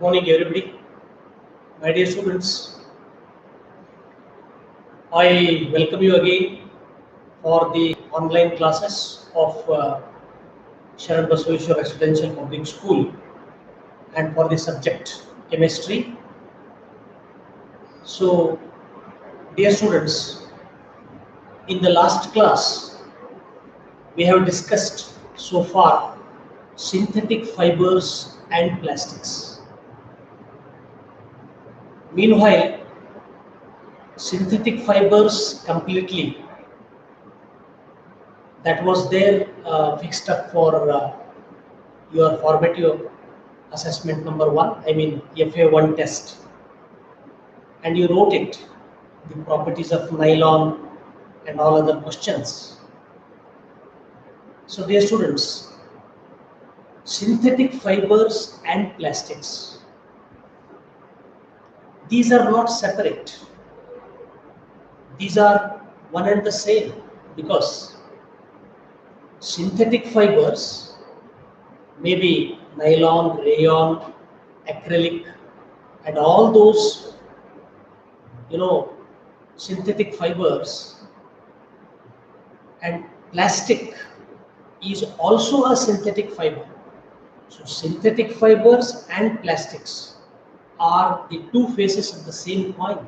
Morning, everybody. My dear students, I welcome you again for the online classes of Sharan Basaveshwar Residential Public School and for the subject chemistry. So, dear students, in the last class, we have discussed so far synthetic fibers and plastics. Meanwhile, synthetic fibers completely that was there fixed up for your formative assessment number 1, I mean FA1 test, and you wrote it, the properties of nylon and all other questions. So dear students, synthetic fibers and plastics, these are not separate, these are one and the same, because synthetic fibers may be nylon, rayon, acrylic, and all those synthetic fibers, and plastic is also a synthetic fiber. So synthetic fibers and plastics are the two faces of the same coin.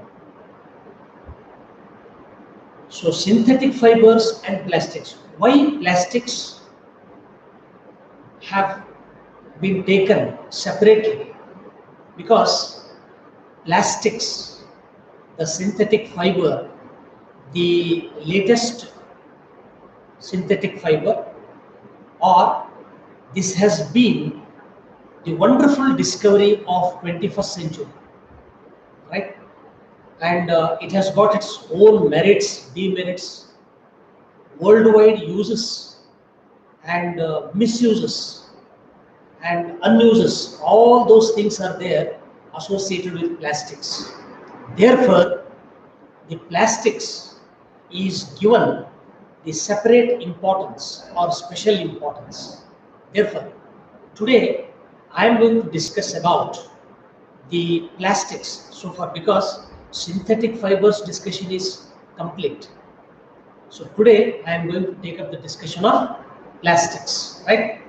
So synthetic fibers and plastics. Why plastics have been taken separately? Because plastics, the synthetic fiber, the latest synthetic fiber, or this has been the wonderful discovery of 21st century, right? And it has got its own merits, demerits, worldwide uses and misuses and unuses. All those things are there associated with plastics. Therefore, the plastics is given the separate importance or special importance. Therefore, today I am going to discuss about the plastics so far, because synthetic fibers discussion is complete. So today I am going to take up the discussion of plastics, right?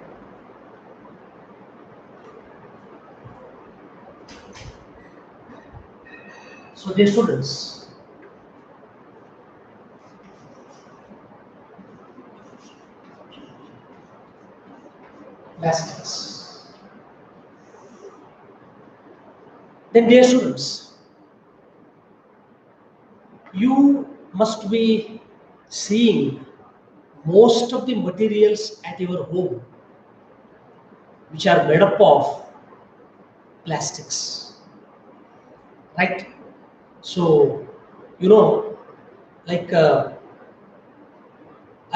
So dear students, plastics. Then dear students, you must be seeing most of the materials at your home which are made up of plastics, right? So like I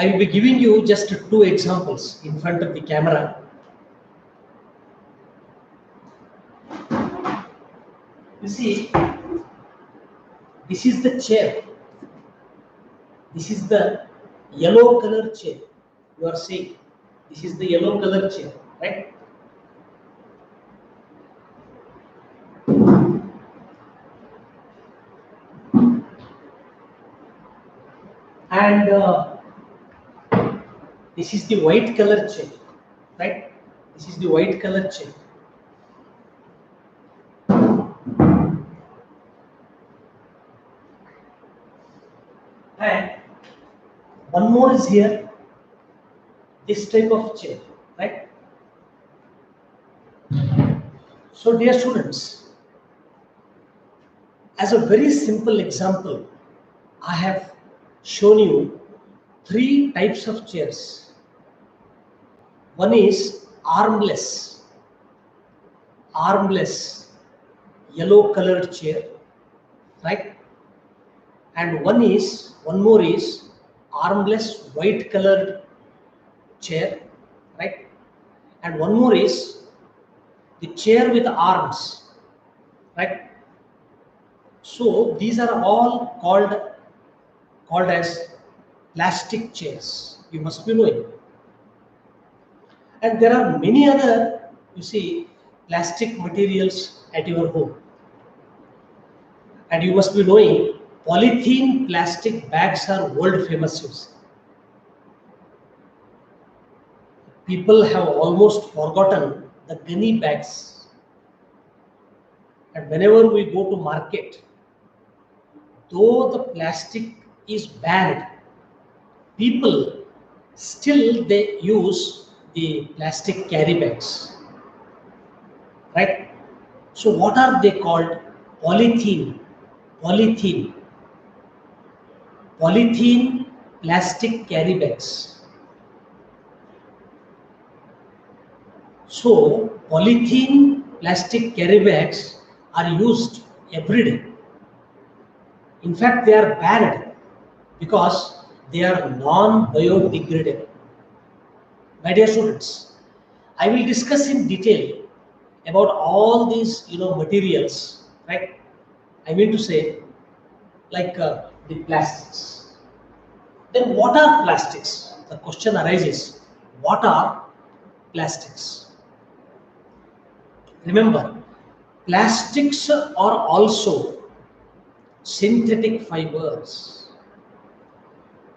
will be giving you just 2 examples in front of the camera. You see, this is the chair. This is the yellow color chair. You are seeing, this is the yellow color chair, right? And this is the white color chair, right? This is the white color chair. And one more is here, this type of chair, right? So dear students, as a very simple example, I have shown you 3 types of chairs. One is armless yellow colored chair, right? And one more is armless white colored chair, right? And one more is the chair with arms, right? So these are all called as plastic chairs. You must be knowing. And there are many other, you see, plastic materials at your home. And you must be knowing polythene plastic bags are world famous use. People have almost forgotten the gunny bags. And whenever we go to market, though the plastic is banned, people still they use the plastic carry bags, right? So what are they called? Polythene, polythene, polythene plastic carry bags. So polythene plastic carry bags are used every day. In fact, they are banned because they are non-biodegradable. My dear students, I will discuss in detail about all these materials, right? I mean to say, like the plastics. Then what are plastics? The question arises, what are plastics? Remember, plastics are also synthetic fibers.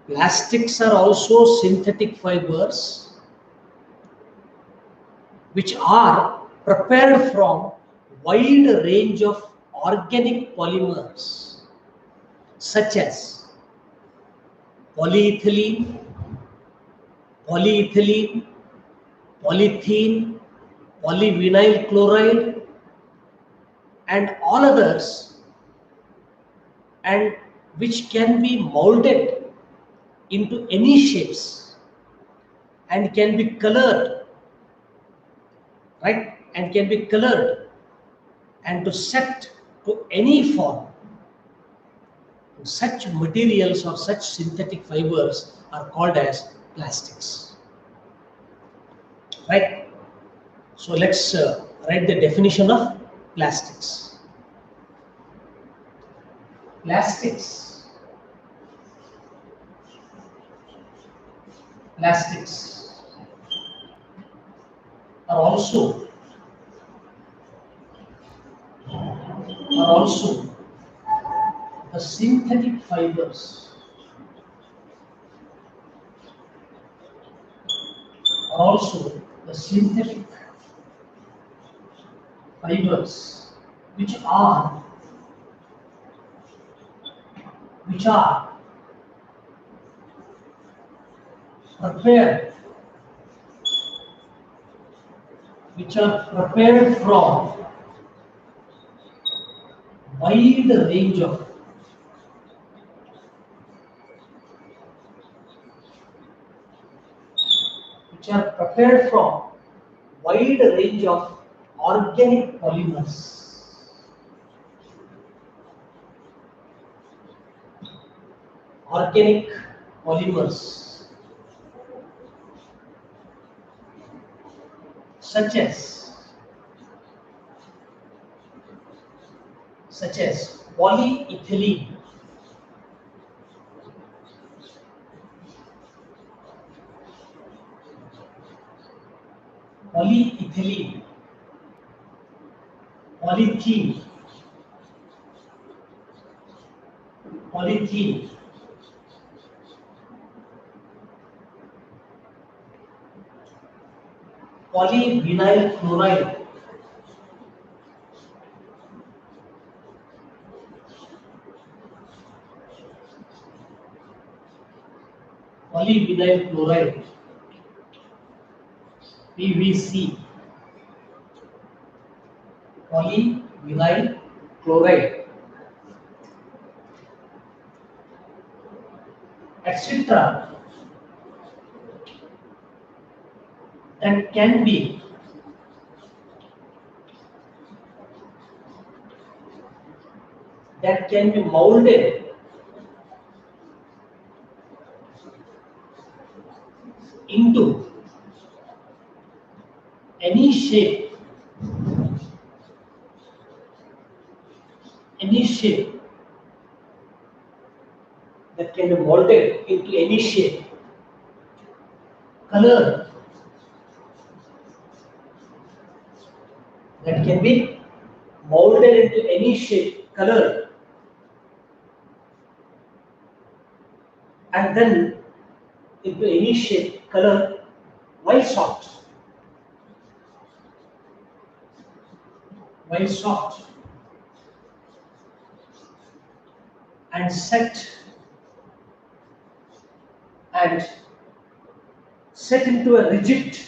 Plastics are also synthetic fibers which are prepared from wide range of organic polymers such as polyethylene, polyethylene, polythene, polyvinyl chloride, and all others, and which can be molded into any shapes and can be colored, right? And can be colored and to set to any form. Such materials or such synthetic fibers are called as plastics, right? So let's write the definition of plastics. Plastics are also the synthetic fibers are also the synthetic fibers which are prepared from wide range of organic polymers such as polyethylene, polyethylene, polythene, polyvinyl chloride, PVC, polyvinyl chloride, etc. that can be molded into any shape that can be molded into any shape, color that can be molded into any shape, color, and then into any shape, color, while soft, and and set into a rigid,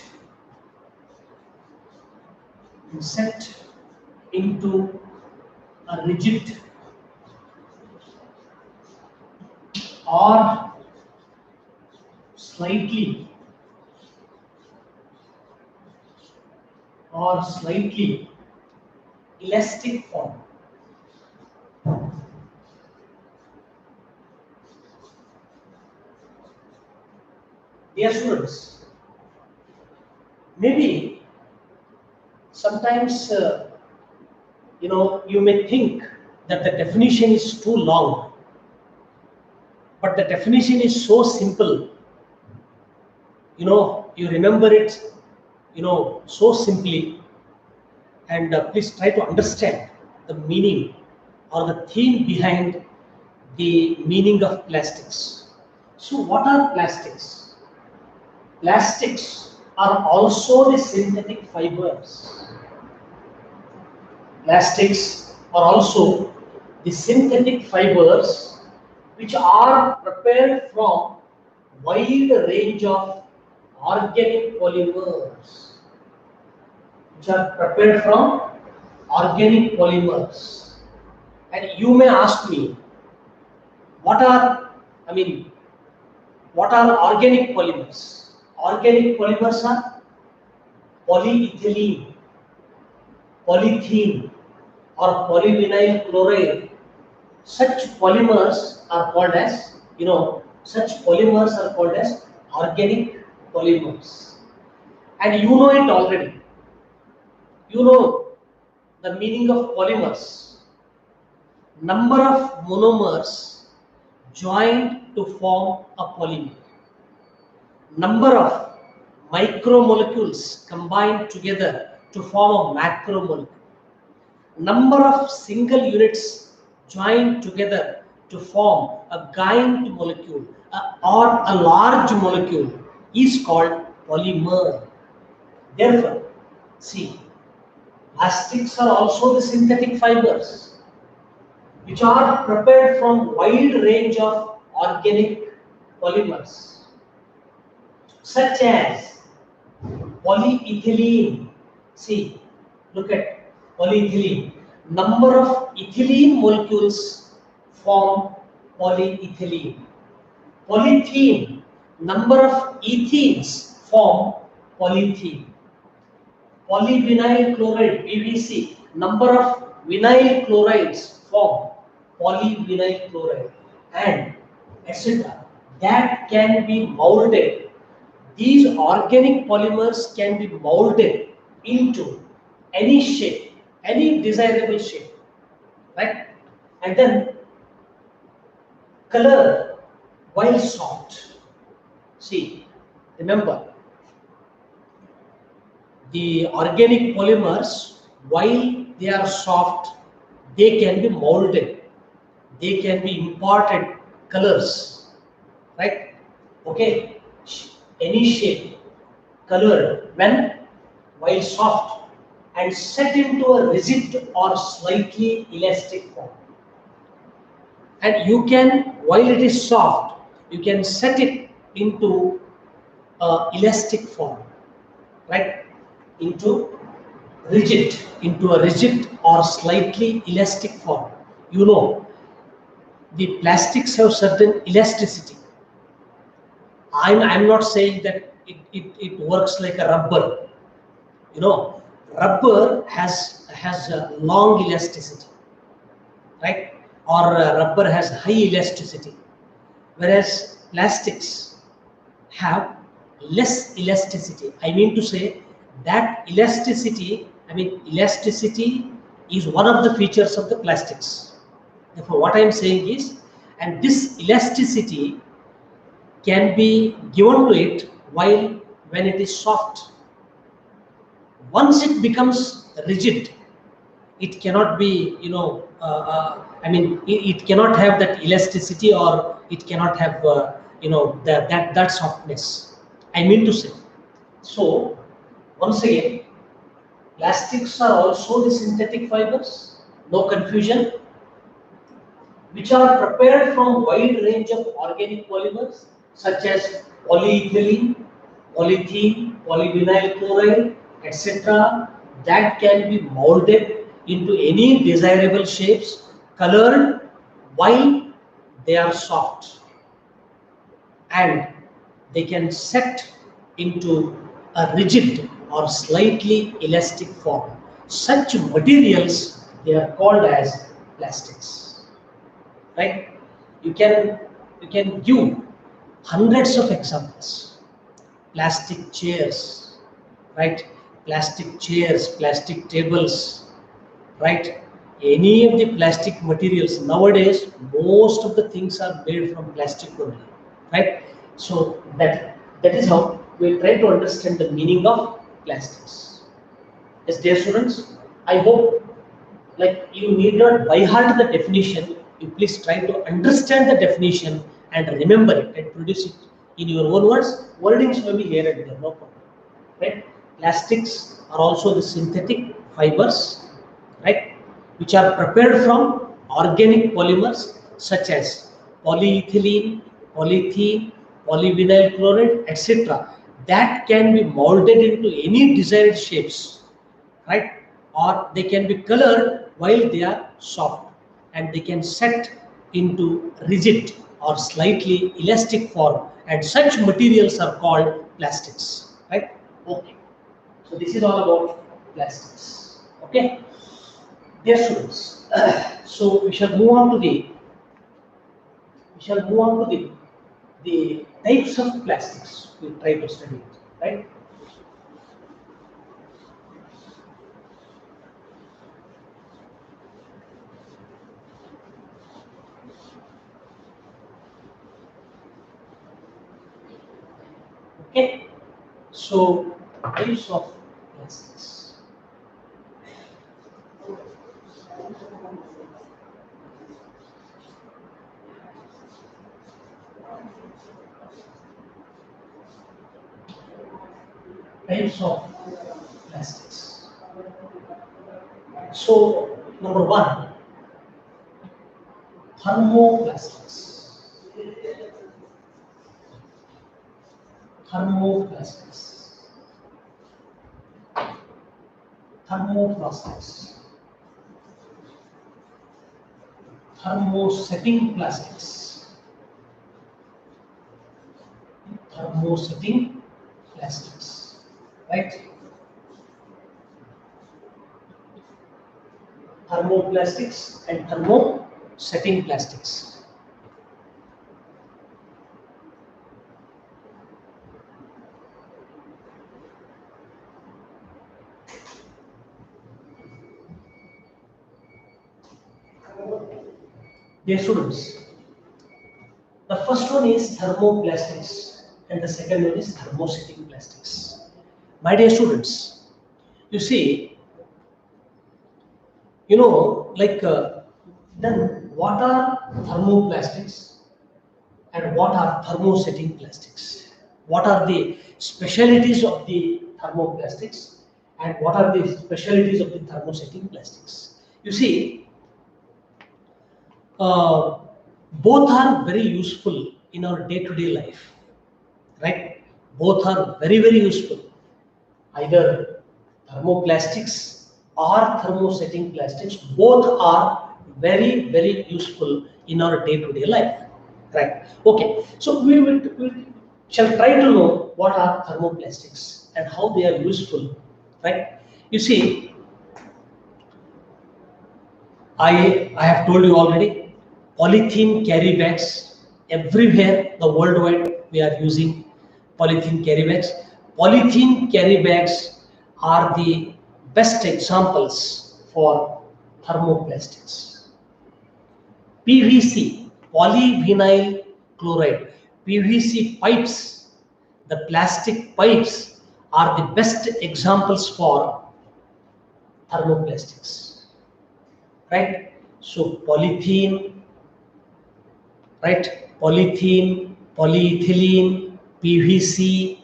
and set into a rigid or slightly elastic form. Dear students, maybe sometimes you may think that the definition is too long, but the definition is so simple. You remember it so simply, and please try to understand the meaning or the theme behind the meaning of plastics. So what are plastics? Plastics are also the synthetic fibers. Plastics are also the synthetic fibers which are prepared from wide range of organic polymers. Which are prepared from organic polymers. And you may ask me, what are organic polymers? Organic polymers are polyethylene, polythene, or polyvinyl chloride. Such polymers are called as organic polymers. And you know it already. You know the meaning of polymers. Number of monomers joined to form a polymer. Number of micromolecules combined together to form a macromolecule. Number of single units joined together to form a giant molecule or a large molecule is called polymer. Therefore, see, plastics are also the synthetic fibers which are prepared from wide range of organic polymers such as polyethylene. See, look at polyethylene. Number of ethylene molecules form polyethylene. Polythene. Number of ethenes form polythene. Polyvinyl chloride (PVC). Number of vinyl chlorides form polyvinyl chloride, and etc. That can be molded. These organic polymers can be molded into any shape, any desirable shape, right? And then color while soft. See, remember, the organic polymers, while they are soft, they can be molded. They can be imparted colors, right? Okay, any shape, color while soft, and set into a rigid or slightly elastic form. And you can, while it is soft, you can set it into elastic form, right? Into a rigid or slightly elastic form. The plastics have certain elasticity. I'm not saying that it works like a rubber. Rubber has a long elasticity, right? Or rubber has high elasticity, whereas plastics have less elasticity. I mean to say that elasticity is one of the features of the plastics. Therefore, what I am saying is, and this elasticity can be given to it when it is soft. Once it becomes rigid, it cannot be, I mean, it cannot have that elasticity, or it cannot have, that softness. I mean to say. So, once again, plastics are also the synthetic fibers, no confusion, which are prepared from wide range of organic polymers such as polyethylene, polythene, polyvinyl chloride, etc., that can be molded into any desirable shapes, colored while they are soft, and they can set into a rigid or slightly elastic form. Such materials, they are called as plastics, right? You can give hundreds of examples. Plastic chairs, right? Plastic chairs, plastic tables, right? Any of the plastic materials nowadays, most of the things are made from plastic only, right? So that is how we try to understand the meaning of plastics. Yes, dear students, I hope, like, you need not by heart the definition. You please try to understand the definition and remember it and produce it in your own words. Wordings may be here and there, no problem, right? Plastics are also the synthetic fibers, right, which are prepared from organic polymers such as polyethylene, polythene, polyvinyl chloride, etc., that can be molded into any desired shapes, right? Or they can be colored while they are soft, and they can set into rigid or slightly elastic form, and such materials are called plastics, right? Okay, so this is all about plastics. Okay, dear students, so we shall move on to the types of plastics. We try to study it, right? Okay, so types of plastics. Types of plastics. So number one, thermoplastics. Thermoplastics. Thermoplastics. Thermosetting plastics. Thermosetting plastics. Right? Thermoplastics and thermosetting plastics. Dear students, the first one is thermoplastics and the second one is thermosetting plastics. My dear students, you see, then what are thermoplastics and what are thermosetting plastics? What are the specialities of the thermoplastics and what are the specialities of the thermosetting plastics? You see, uh, both are very useful in our day-to-day life, right? Both are very, very useful. Either thermoplastics or thermosetting plastics, both are very, very useful in our day-to-day life, right? Okay, so we shall try to know what are thermoplastics and how they are useful, right? You see, I have told you already, polythene carry bags everywhere the worldwide we are using polythene carry bags. Polythene carry bags are the best examples for thermoplastics. PVC, polyvinyl chloride, PVC pipes, the plastic pipes are the best examples for thermoplastics. right? So polythene, right? Polythene, polyethylene, PVC,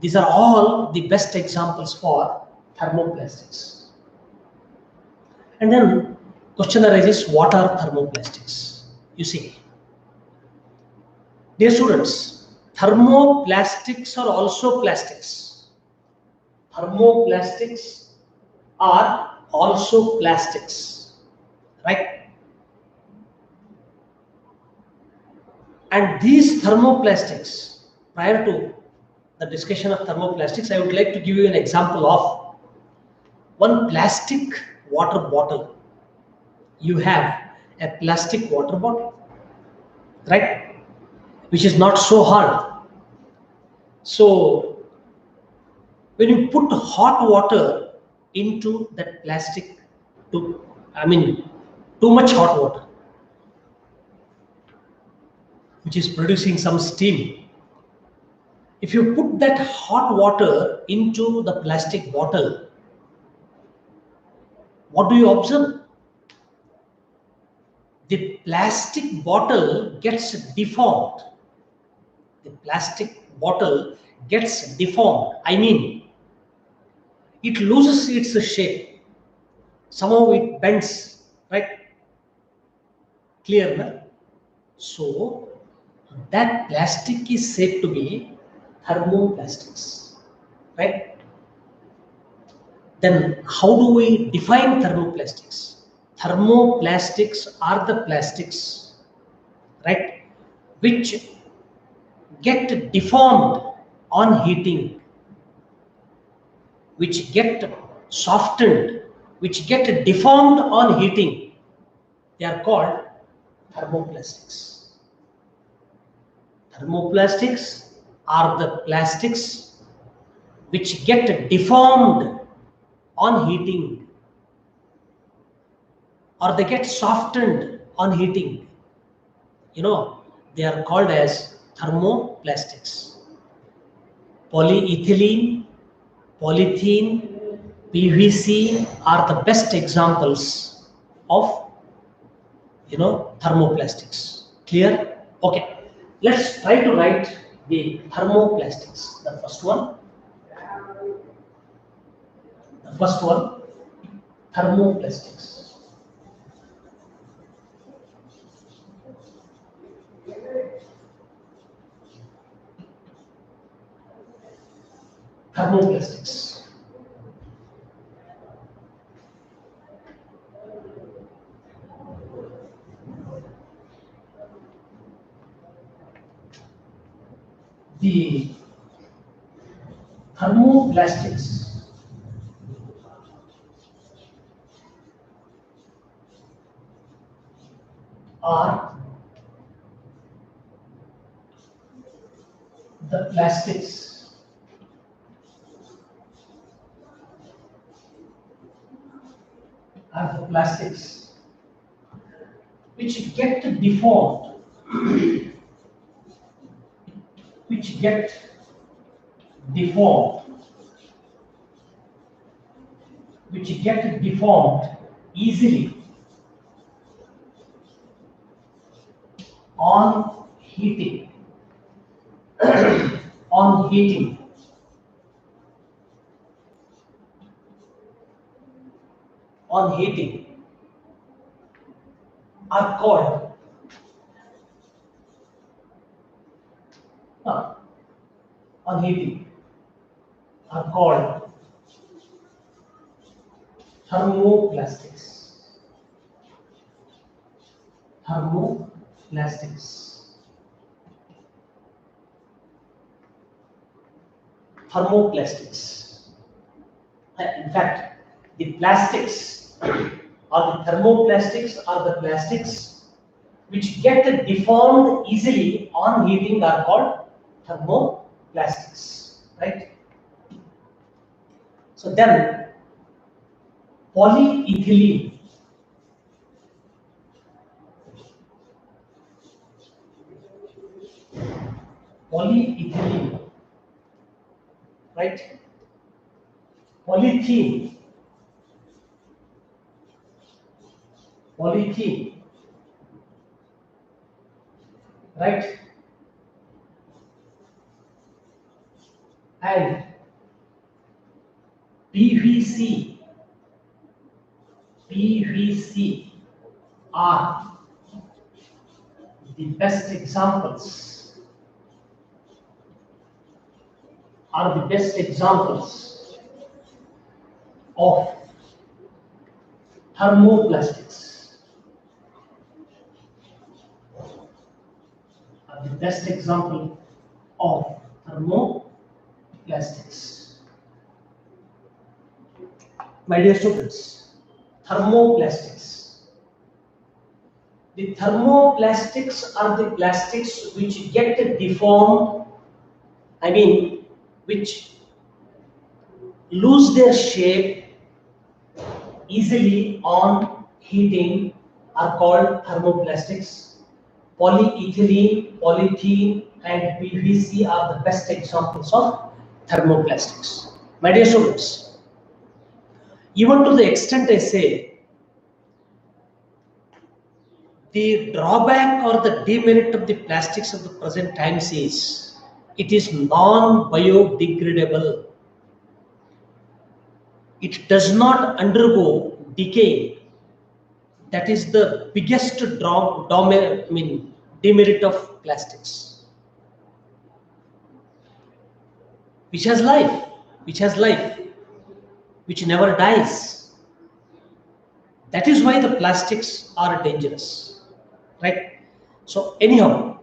these are all the best examples for thermoplastics. And then question arises, what are thermoplastics? You see, dear students, thermoplastics are also plastics. Thermoplastics are also plastics, right? And these thermoplastics, prior to the discussion of thermoplastics, I would like to give you an example of one plastic water bottle. You have a plastic water bottle, right? Which is not so hard. So when you put hot water into that plastic, too much hot water, which is producing some steam. If you put that hot water into the plastic bottle, what do you observe? The plastic bottle gets deformed. The plastic bottle gets deformed. I mean, it loses its shape. Somehow it bends, right? Clear, na? So that plastic is said to be thermoplastics, right? Then how do we define thermoplastics? Thermoplastics are the plastics, right, which get deformed on heating, which get softened, which get deformed on heating. They are called thermoplastics. Thermoplastics are the plastics which get deformed on heating, or they get softened on heating. They are called as thermoplastics. Polyethylene, polythene, PVC are the best examples of thermoplastics. Clear? Okay. Let's try to write the thermoplastics. The first one, thermoplastics. Thermoplastics. The thermoplastics are the plastics which get deformed, which get deformed, which get deformed easily on heating, on heating, on heating, are called on heating are called thermoplastics. Thermoplastics. Thermoplastics. In fact, the plastics or the thermoplastics are the plastics which get deformed easily on heating are called thermoplastics, right? So then polyethylene, polyethylene, right? Polythene, polythene, right? And PVC, PVC are the best examples, of thermoplastics, are the best example of thermoplastics. My dear students, thermoplastics. The thermoplastics are the plastics which get deformed, I mean, which lose their shape easily on heating, are called thermoplastics. Polyethylene, polythene, and PVC are the best examples of thermoplastics. My dear students, even to the extent I say, the drawback or the demerit of the plastics of the present times is it is non-biodegradable. It does not undergo decay. That is the biggest demerit of plastics. Which has life, which never dies. That is why the plastics are dangerous, right? So anyhow,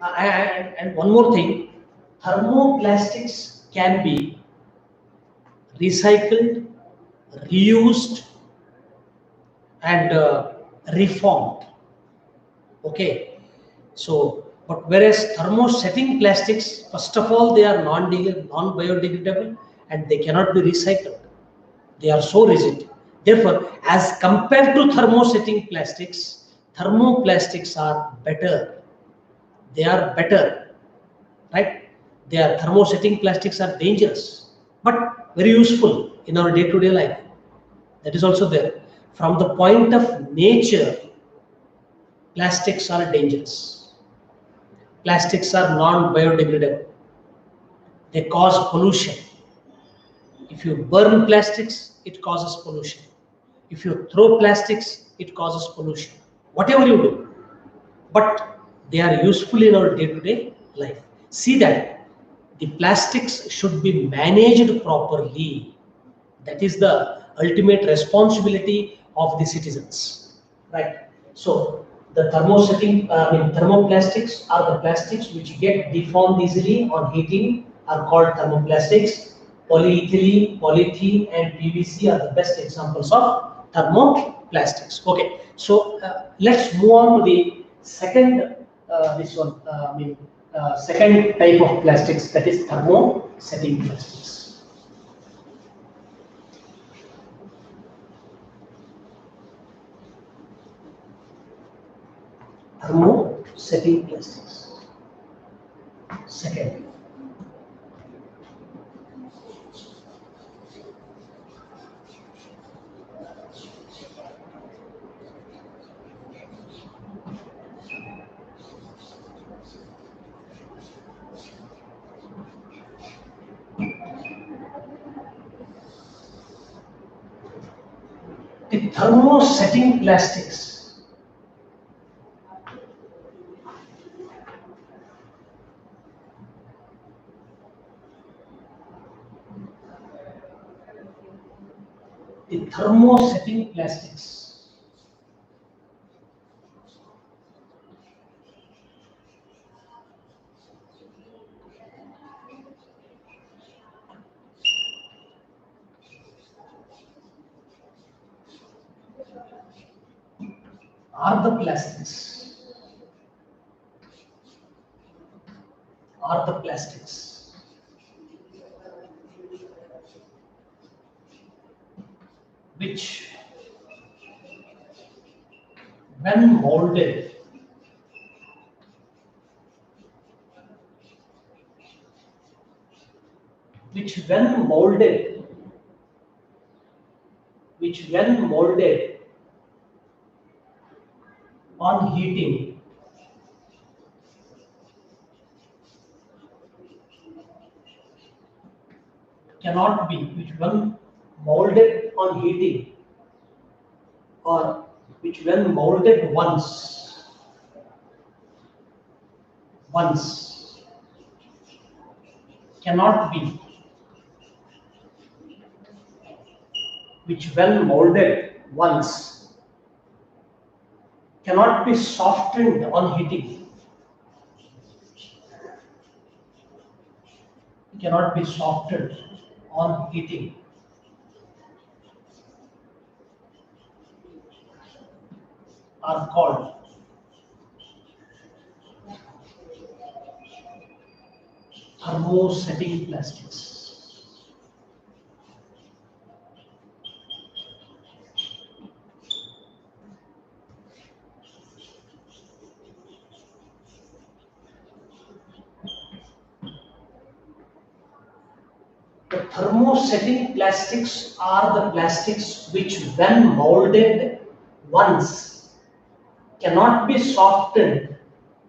and one more thing, thermoplastics can be recycled, reused, and reformed. Okay, so but whereas thermosetting plastics, first of all, they are non-biodegradable and they cannot be recycled. They are so rigid. Therefore, as compared to thermosetting plastics, thermoplastics are better. They are better, right? Their thermosetting plastics are dangerous, but very useful in our day-to-day life. That is also there. From the point of nature, plastics are dangerous. Plastics are non-biodegradable. They cause pollution. If you burn plastics, it causes pollution. If you throw plastics, it causes pollution. Whatever you do, but they are useful in our day-to-day life. See that the plastics should be managed properly. That is the ultimate responsibility of the citizens, right? So the thermoplastics are the plastics which get deformed easily on heating, are called thermoplastics. Polyethylene, polythene, and PVC are the best examples of thermoplastics. Okay, so let's move on to the second second type of plastics, that is thermosetting plastics. Thermosetting plastics. Second. The thermosetting plastics are the plastics which, when molded, which when molded on heating cannot be, which when molded on heating, or which when molded once cannot be, which when molded once cannot be softened on heating, cannot be softened on heating, are called thermosetting plastics. The thermosetting plastics are the plastics which, when molded once, cannot be softened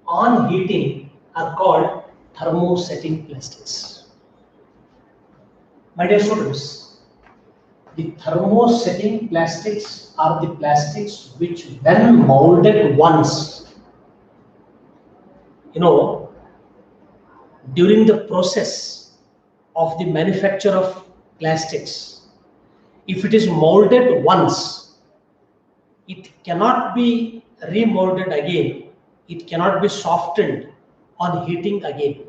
on heating, are called thermosetting plastics. My dear students, the thermosetting plastics are the plastics which, when molded once, during the process of the manufacture of plastics, if it is molded once, it cannot be remolded again, it cannot be softened on heating again.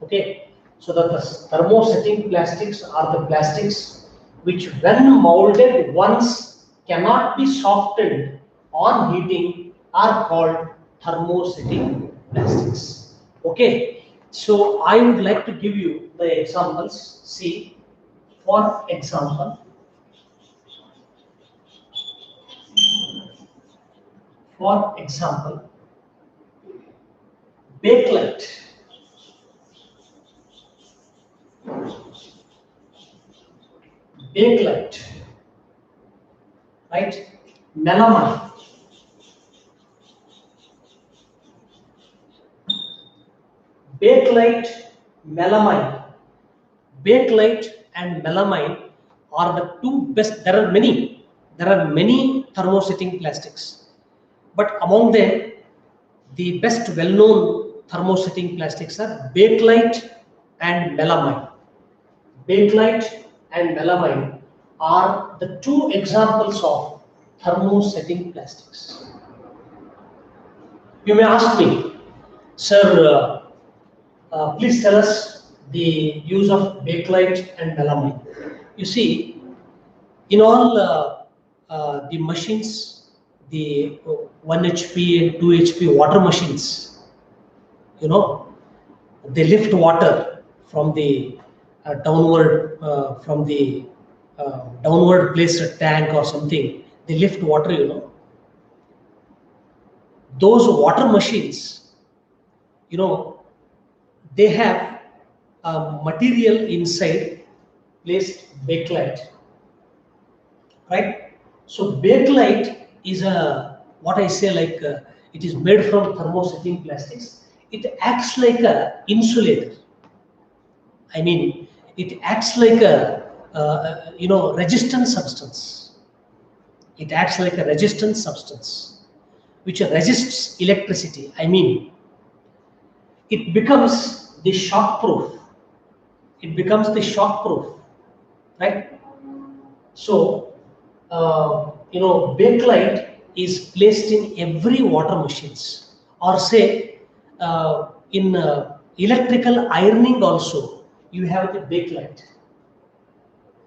Okay, so the thermosetting plastics are the plastics which, when molded once, cannot be softened on heating, are called thermosetting plastics. Okay, so I would like to give you the examples. See, for example, bakelite. Bakelite, right? Melamine. Bakelite, melamine. Bakelite and melamine are the two best. There are many thermosetting plastics, but among them, the best well-known thermosetting plastics are bakelite and melamine. Bakelite and melamine are the two examples of thermosetting plastics. You may ask me, sir, please tell us the use of bakelite and melamine. You see, in all the machines, the 1 HP and 2 HP water machines, they lift water from the downward placed tank or something. They lift water, those water machines, they have a material inside placed bakelite, right? So bakelite is what I say, like it is made from thermosetting plastics. It acts like a insulator. I mean, it acts like a resistant substance. It acts like a resistant substance which resists electricity. I mean, it becomes the shock proof. It becomes the shock proof, right? So, bakelite is placed in every water machines, or say in electrical ironing also, you have the bakelite,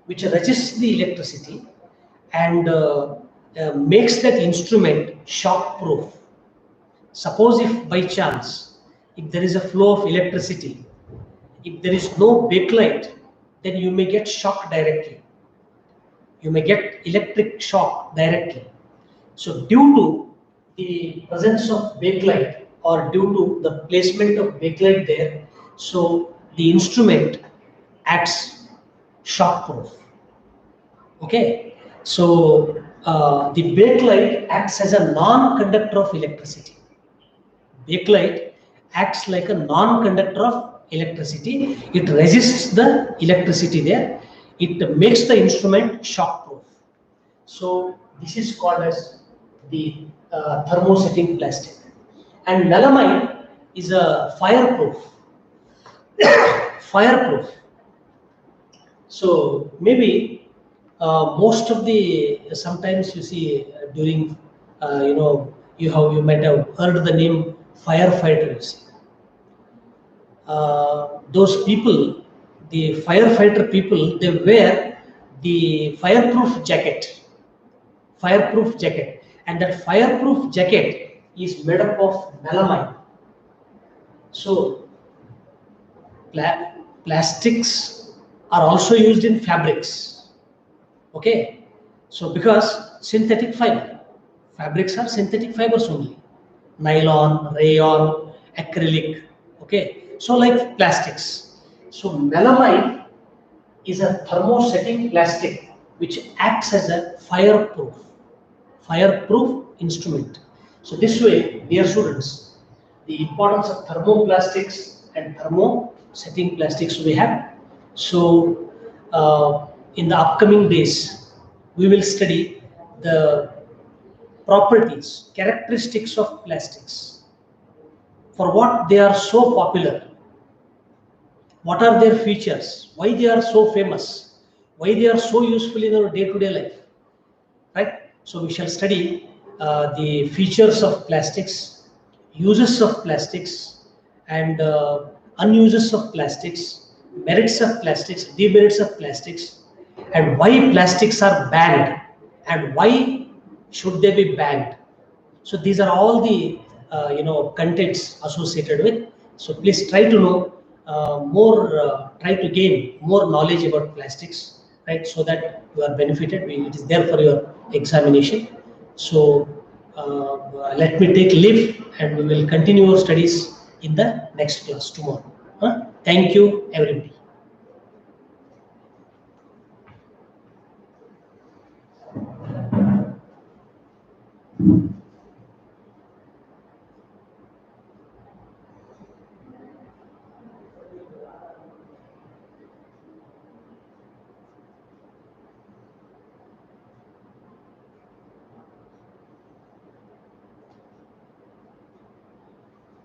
which resists the electricity and makes that instrument shock proof. Suppose if by chance, if there is a flow of electricity, if there is no bakelite, then you may get shock directly. You may get electric shock directly. So due to the presence of bakelite, or due to the placement of bakelite there, so the instrument acts shock proof. Okay, so the bakelite acts as a non-conductor of electricity. Bakelite acts like a non-conductor of electricity. It resists the electricity there. It makes the instrument shock-proof. So this is called as the thermosetting plastic. And melamine is a fireproof. Fireproof. So maybe most of the sometimes you see during you might have heard the name firefighters. Those people, the firefighter people, they wear the fireproof jacket, and that fireproof jacket is made up of melamine. So plastics are also used in fabrics. Okay, so because synthetic fiber, fabrics are synthetic fibers only, nylon, rayon, acrylic. Okay, so like plastics. So melamine is a thermosetting plastic which acts as a fireproof instrument. So this way, dear students, the importance of thermoplastics and thermosetting plastics we have. So in the upcoming days, we will study the properties, characteristics of plastics. For what they are so popular, what are their features, why they are so famous, why they are so useful in our day-to-day life, right? So we shall study the features of plastics, uses of plastics, and unuses of plastics, merits of plastics, demerits of plastics, and why plastics are banned and why should they be banned. So these are all the contents associated with. So please try to know try to gain more knowledge about plastics, right? So that you are benefited. It is there for your examination. So let me take leave, and we will continue our studies in the next class tomorrow. Thank you, everybody.